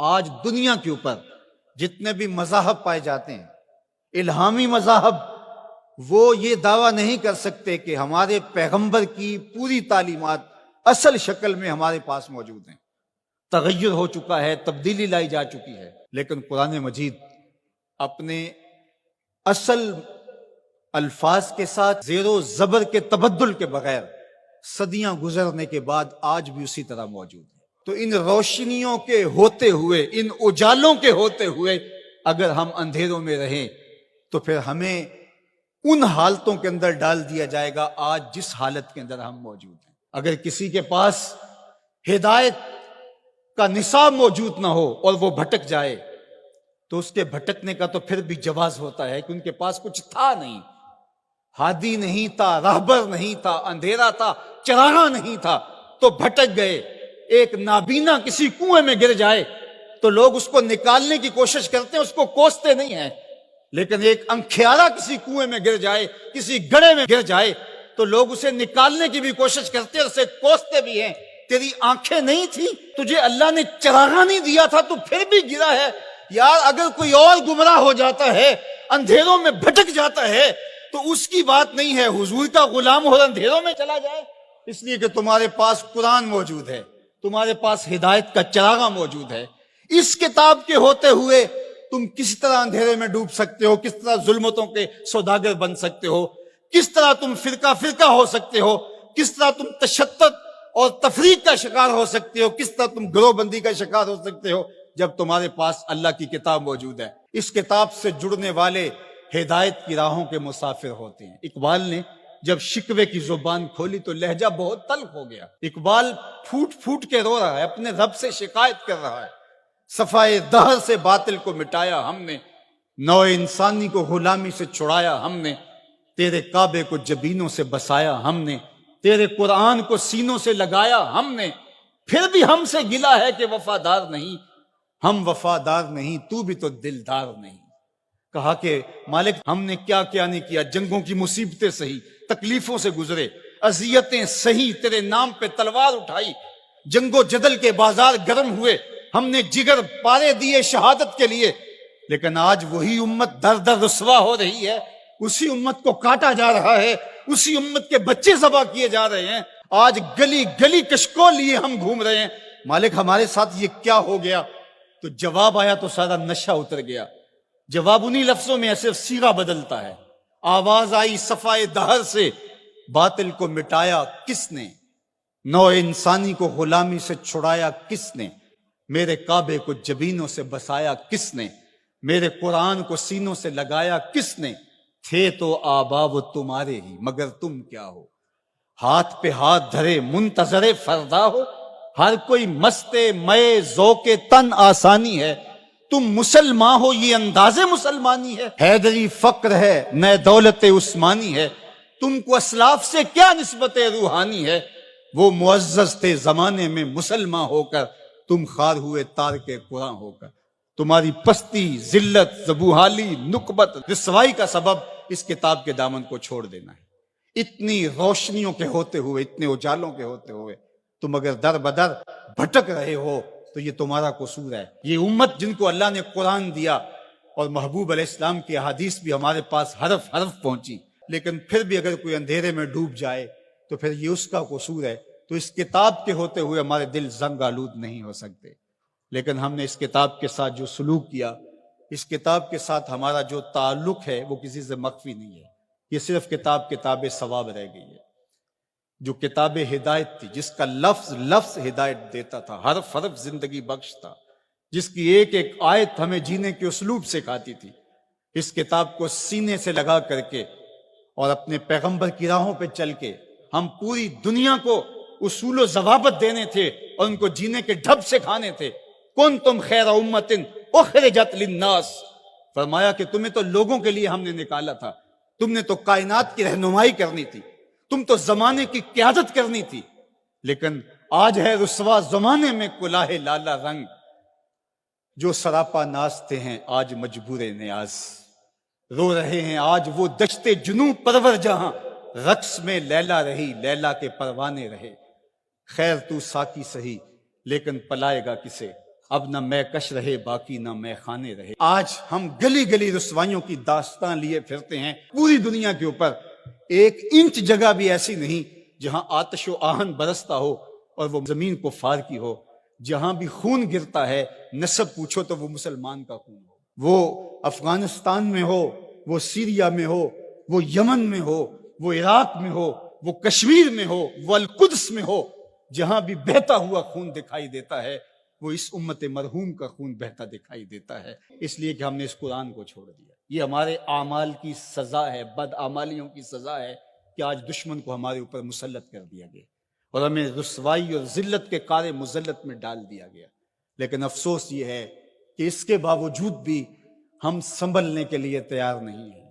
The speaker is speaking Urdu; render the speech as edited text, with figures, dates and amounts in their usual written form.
آج دنیا کے اوپر جتنے بھی مذاہب پائے جاتے ہیں، الہامی مذاہب، وہ یہ دعویٰ نہیں کر سکتے کہ ہمارے پیغمبر کی پوری تعلیمات اصل شکل میں ہمارے پاس موجود ہیں۔ تغیر ہو چکا ہے، تبدیلی لائی جا چکی ہے، لیکن قرآن مجید اپنے اصل الفاظ کے ساتھ زیر و زبر کے تبدل کے بغیر صدیاں گزرنے کے بعد آج بھی اسی طرح موجود ہے۔ تو ان روشنیوں کے ہوتے ہوئے، ان اجالوں کے ہوتے ہوئے اگر ہم اندھیروں میں رہیں تو پھر ہمیں ان حالتوں کے اندر ڈال دیا جائے گا آج جس حالت کے اندر ہم موجود ہیں۔ اگر کسی کے پاس ہدایت کا نصاب موجود نہ ہو اور وہ بھٹک جائے تو اس کے بھٹکنے کا تو پھر بھی جواز ہوتا ہے کہ ان کے پاس کچھ تھا نہیں، ہادی نہیں تھا، راہبر نہیں تھا، اندھیرا تھا، چراغاں نہیں تھا، تو بھٹک گئے۔ ایک نابینا کسی کنویں میں گر جائے تو لوگ اس کو نکالنے کی کوشش کرتے ہیں، اس کو کوستے نہیں ہیں، لیکن ایک انکھیارا کسی کنویں میں گر جائے، کسی گڑھے میں گر جائے تو لوگ اسے نکالنے کی بھی کوشش کرتے ہیں، اسے کوستے بھی ہیں۔ تیری آنکھیں نہیں تھی، تجھے اللہ نے چراغاں نہیں دیا تھا، تو پھر بھی گرا ہے۔ یار اگر کوئی اور گمراہ ہو جاتا ہے، اندھیروں میں بھٹک جاتا ہے، تو اس کی بات نہیں ہے حضور کا غلام ہو اندھیروں میں چلا جائے، اس لیے کہ تمہارے پاس قرآن موجود ہے، تمہارے پاس ہدایت کا چراغاں موجود ہے۔ اس کتاب کے ہوتے ہوئے تم کس طرح اندھیرے میں ڈوب سکتے ہو، کس طرح ظلمتوں کے سوداگر بن سکتے ہو، کس طرح تم فرقہ فرقہ ہو سکتے ہو، کس طرح تم تشدد اور تفریق کا شکار ہو سکتے ہو، کس طرح تم گروہ بندی کا شکار ہو سکتے ہو جب تمہارے پاس اللہ کی کتاب موجود ہے۔ اس کتاب سے جڑنے والے ہدایت کی راہوں کے مسافر ہوتے ہیں۔ اقبال نے جب شکوے کی زبان کھولی تو لہجہ بہت تلخ ہو گیا۔ اقبال پھوٹ پھوٹ کے رو رہا ہے، اپنے رب سے شکایت کر رہا ہے۔ صفائے دہر سے باطل کو مٹایا ہم نے، نو انسانی کو غلامی سے چھڑایا ہم نے، تیرے کعبے کو جبینوں سے بسایا ہم نے، تیرے قرآن کو سینوں سے لگایا ہم نے، پھر بھی ہم سے گلا ہے کہ وفادار نہیں، ہم وفادار نہیں، تو بھی تو دلدار نہیں۔ کہا کہ مالک ہم نے کیا کیا نہیں کیا، جنگوں کی مصیبتیں سہی، تکلیفوں سے گزرے، اذیتیں سہی، تیرے نام پہ تلوار اٹھائی، جنگ و جدل کے بازار گرم ہوئے، ہم نے جگر پارے دیے شہادت کے لیے، لیکن آج وہی امت در در رسوا ہو رہی ہے، اسی امت کو کاٹا جا رہا ہے، اسی امت کے بچے ذبح کیے جا رہے ہیں، آج گلی گلی کشکول لیے ہم گھوم رہے ہیں، مالک ہمارے ساتھ یہ کیا ہو گیا؟ تو جواب آیا تو سارا نشہ اتر گیا۔ جواب انہی لفظوں میں صرف صیغہ بدلتا ہے۔ آواز آئی صفائے دہر سے، باطل کو مٹایا کس نے، نو انسانی کو غلامی سے چھڑایا کس نے، میرے کعبے کو جبینوں سے بسایا کس نے، میرے قرآن کو سینوں سے لگایا کس نے، تھے تو آبا وہ تمہارے ہی مگر تم کیا ہو، ہاتھ پہ ہاتھ دھرے منتظر فردا ہو، ہر کوئی مست مئے ذوق تن آسانی ہے، تم مسلمان ہو یہ انداز مسلمانی ہے، حیدری فقر ہے نئے دولت عثمانی ہے، تم کو اسلاف سے کیا نسبت روحانی ہے، وہ معزز تھے زمانے میں مسلمان ہو کر، تم خار ہوئے تارک قرآن ہو کر، تمہاری پستی، ذلت، زبوحالی، نکبت، رسوائی کا سبب اس کتاب کے دامن کو چھوڑ دینا ہے۔ اتنی روشنیوں کے ہوتے ہوئے، اتنے اجالوں کے ہوتے ہوئے تم اگر در بدر بھٹک رہے ہو تو یہ تمہارا قصور ہے۔ یہ امت جن کو اللہ نے قرآن دیا اور محبوب علیہ السلام کی احادیث بھی ہمارے پاس حرف حرف پہنچی، لیکن پھر بھی اگر کوئی اندھیرے میں ڈوب جائے تو پھر یہ اس کا قصور ہے۔ تو اس کتاب کے ہوتے ہوئے ہمارے دل زنگ آلود نہیں ہو سکتے، لیکن ہم نے اس کتاب کے ساتھ جو سلوک کیا، اس کتاب کے ساتھ ہمارا جو تعلق ہے وہ کسی سے مخفی نہیں ہے۔ یہ صرف کتاب ثواب رہ گئی ہے، جو کتاب ہدایت تھی، جس کا لفظ لفظ ہدایت دیتا تھا، حرف حرف زندگی بخش تھا، جس کی ایک ایک آیت ہمیں جینے کے اسلوب سکھاتی تھی، اس کتاب کو سینے سے لگا کر کے اور اپنے پیغمبر کی راہوں پہ چل کے ہم پوری دنیا کو اصول و ضوابط دینے تھے اور ان کو جینے کے ڈھب سکھانے تھے۔ کنتم خیر امت اخرجت للناس، فرمایا کہ تمہیں تو لوگوں کے لیے ہم نے نکالا تھا، تم نے تو کائنات کی رہنمائی کرنی تھی، تم تو زمانے کی قیادت کرنی تھی، لیکن آج ہے رسوا زمانے میں کلاہ لالا رنگ، جو سراپا نازتے ہیں آج مجبور نیاز، رو رہے ہیں آج وہ دشت جنوب پرور جہاں، رقص میں لیلا رہی لیلا کے پروانے رہے، خیر تو ساکی سہی لیکن پلائے گا کسے، اب نہ میں کش رہے باقی نہ میں خانے رہے۔ آج ہم گلی گلی رسوائیوں کی داستان لیے پھرتے ہیں۔ پوری دنیا کے اوپر 1 انچ جگہ بھی ایسی نہیں جہاں آتش و آہن برستا ہو اور وہ زمین کو فار کی ہو۔ جہاں بھی خون گرتا ہے نسب پوچھو تو وہ مسلمان کا خون ہو، وہ افغانستان میں ہو، وہ سیریا میں ہو، وہ یمن میں ہو، وہ عراق میں ہو، وہ کشمیر میں ہو، وہ القدس میں ہو۔ جہاں بھی بہتا ہوا خون دکھائی دیتا ہے وہ اس امت مرحوم کا خون بہتا دکھائی دیتا ہے، اس لیے کہ ہم نے اس قرآن کو چھوڑ دیا۔ یہ ہمارے اعمال کی سزا ہے، بد اعمالیوں کی سزا ہے کہ آج دشمن کو ہمارے اوپر مسلط کر دیا گیا اور ہمیں رسوائی اور ذلت کے کار مذلت میں ڈال دیا گیا۔ لیکن افسوس یہ ہے کہ اس کے باوجود بھی ہم سنبھلنے کے لیے تیار نہیں ہیں۔